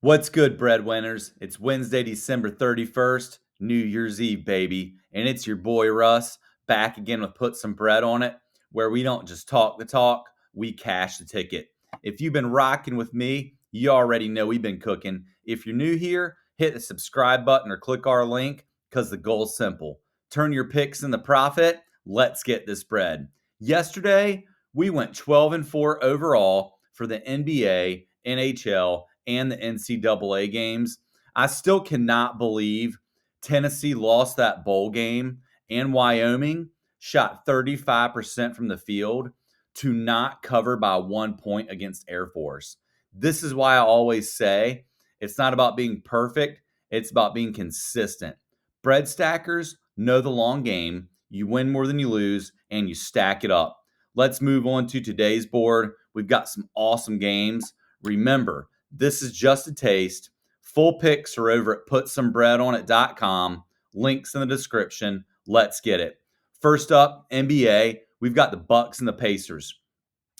What's good, breadwinners? It's Wednesday, December 31st, New Year's Eve, baby. And it's your boy Russ back again with Put Some Bread on It, where we don't just talk the talk, we cash the ticket. If you've been rocking with me, you already know we've been cooking. If you're new here, hit the subscribe button or click our link because the goal's simple. Turn your picks into profit. Let's get this bread. Yesterday, we went 12-4 overall for the NBA, NHL, and the NCAA games. I still cannot believe Tennessee lost that bowl game and Wyoming shot 35% from the field to not cover by 1 point against Air Force. This is why I always say it's not about being perfect, it's about being consistent. Bread stackers know the long game. You win more than you lose, and you stack it up. Let's move on to today's board. We've got some awesome games. Remember, this is just a taste. Full picks are over at putsomebreadonit.com. Links in the description. Let's get it. First up, NBA. We've got the Bucks and the Pacers.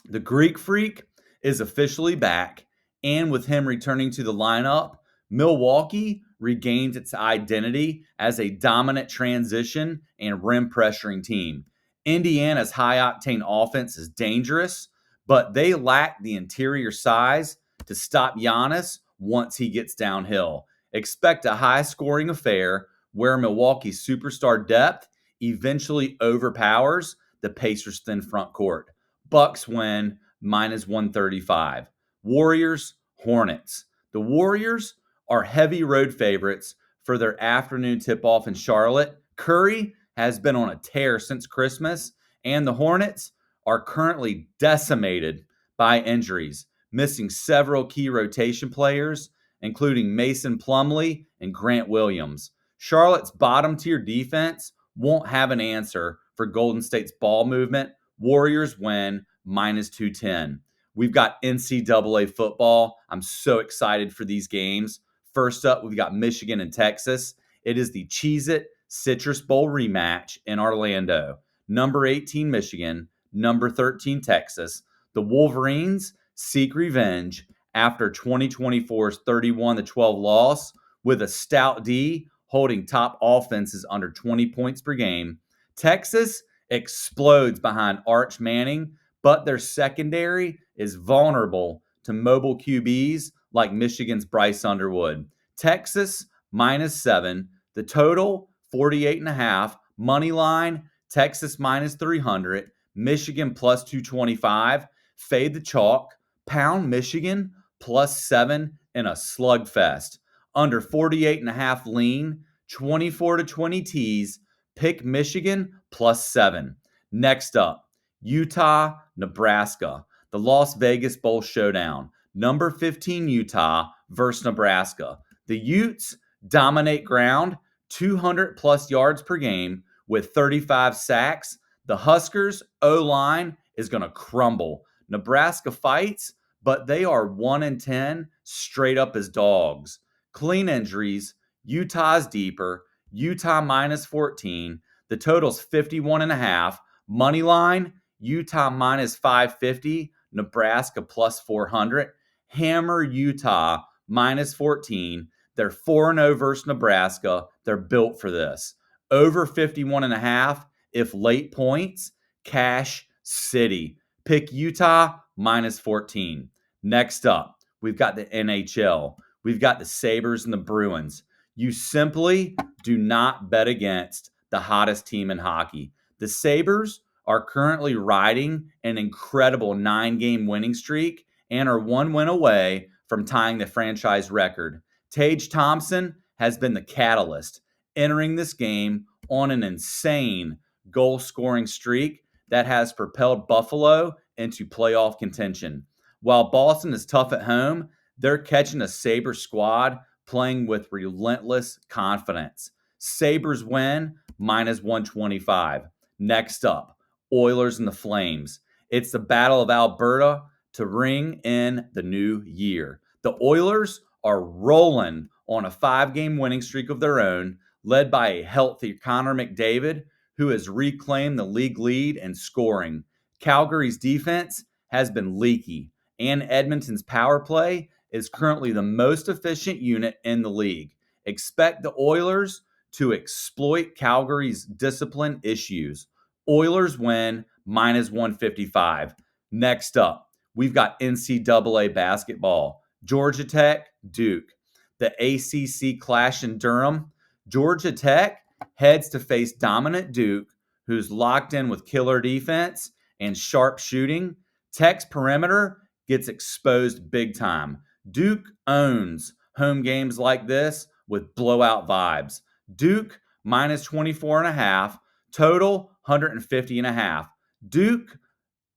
The Greek Freak is officially back, and with him returning to the lineup, Milwaukee regains its identity as a dominant transition and rim pressuring team. Indiana's high octane offense is dangerous, but they lack the interior size to stop Giannis once he gets downhill. Expect a high scoring affair where Milwaukee's superstar depth eventually overpowers the Pacers' thin front court. Bucks win minus 135. Warriors, Hornets. The Warriors are heavy road favorites for their afternoon tip-off in Charlotte. Curry has been on a tear since Christmas, and the Hornets are currently decimated by injuries, missing several key rotation players, including Mason Plumlee and Grant Williams. Charlotte's bottom-tier defense won't have an answer for Golden State's ball movement. Warriors win minus 210. We've got NCAA football. I'm so excited for these games. First up, we've got Michigan and Texas. It is the Cheez-It Citrus Bowl rematch in Orlando. Number 18, Michigan. Number 13, Texas. The Wolverines seek revenge after 2024's 31-12 loss with a stout D holding top offenses under 20 points per game. Texas explodes behind Arch Manning, but their secondary is vulnerable to mobile QBs like Michigan's Bryce Underwood. Texas minus 7. The total 48.5. Money line Texas minus 300. Michigan plus 225. Fade the chalk. Pound Michigan plus 7 in a slugfest. Under 48.5 lean. 24-20 tees. Pick Michigan plus 7. Next up, Utah, Nebraska. The Las Vegas Bowl showdown. Number 15, Utah versus Nebraska. The Utes dominate ground, 200 plus yards per game with 35 sacks. The Huskers' O-line is going to crumble. Nebraska fights, but they are 1-10 straight up as dogs. Clean injuries. Utah's deeper. Utah minus 14. The total's 51.5. Money line, Utah minus 550. Nebraska plus 400. Hammer Utah minus 14. They're 4-0 versus Nebraska. They're built for this. Over 51.5. If late points, Cash City. Pick Utah minus 14. Next up, we've got the NHL. We've got the Sabres and the Bruins. You simply do not bet against the hottest team in hockey. The Sabres are currently riding an incredible 9-game winning streak and are 1 win away from tying the franchise record. Tage Thompson has been the catalyst, entering this game on an insane goal-scoring streak that has propelled Buffalo into playoff contention. While Boston is tough at home, they're catching a Sabres squad playing with relentless confidence. Sabres win minus 125. Next up, Oilers and the Flames. It's the Battle of Alberta to ring in the new year. The Oilers are rolling on a 5-game winning streak of their own, led by a healthy Connor McDavid, who has reclaimed the league lead in scoring. Calgary's defense has been leaky, and Edmonton's power play is currently the most efficient unit in the league. Expect the Oilers to exploit Calgary's discipline issues. Oilers win -155. Next up, we've got NCAA basketball. Georgia Tech, Duke. The ACC clash in Durham. Georgia Tech heads to face dominant Duke, who's locked in with killer defense and sharp shooting. Tech's perimeter gets exposed big time. Duke owns home games like this with blowout vibes. Duke -24.5, total 150.5. Duke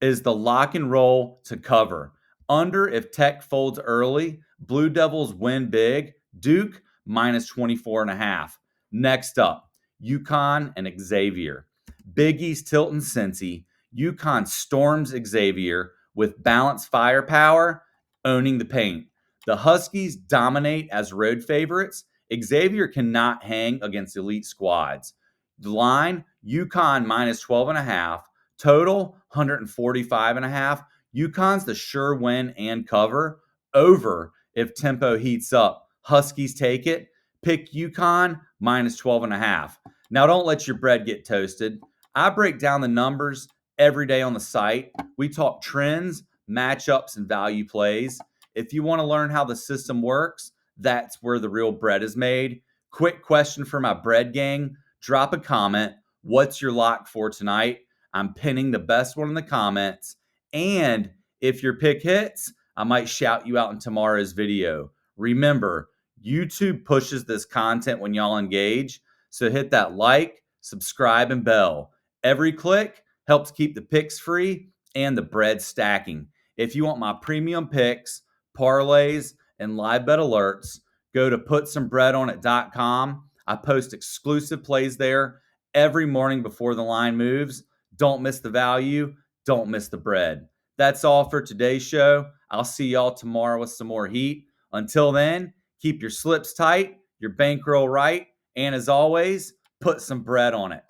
is the lock and roll to cover. Under if Tech folds early. Blue Devils win big. Duke -24.5. Next up, UConn and Xavier. Big East Tilton Cincy. UConn storms Xavier with balanced firepower, owning the paint. The Huskies dominate as road favorites. Xavier cannot hang against elite squads. The line, UConn -12.5. Total 145.5. UConn's the sure win and cover. Over if tempo heats up. Huskies take it. Pick UConn -12.5. Now don't let your bread get toasted. I break down the numbers every day on the site. We talk trends, matchups, and value plays. If you want to learn how the system works, that's where the real bread is made. Quick question for my bread gang. Drop a comment. What's your lock for tonight? I'm pinning the best one in the comments. And if your pick hits, I might shout you out in tomorrow's video. Remember, YouTube pushes this content when y'all engage. So hit that like, subscribe, and bell. Every click helps keep the picks free and the bread stacking. If you want my premium picks, parlays, and live bet alerts, go to putsomebreadonit.com. I post exclusive plays there every morning before the line moves. Don't miss the value. Don't miss the bread. That's all for today's show. I'll see y'all tomorrow with some more heat. Until then, keep your slips tight, your bankroll right, and as always, put some bread on it.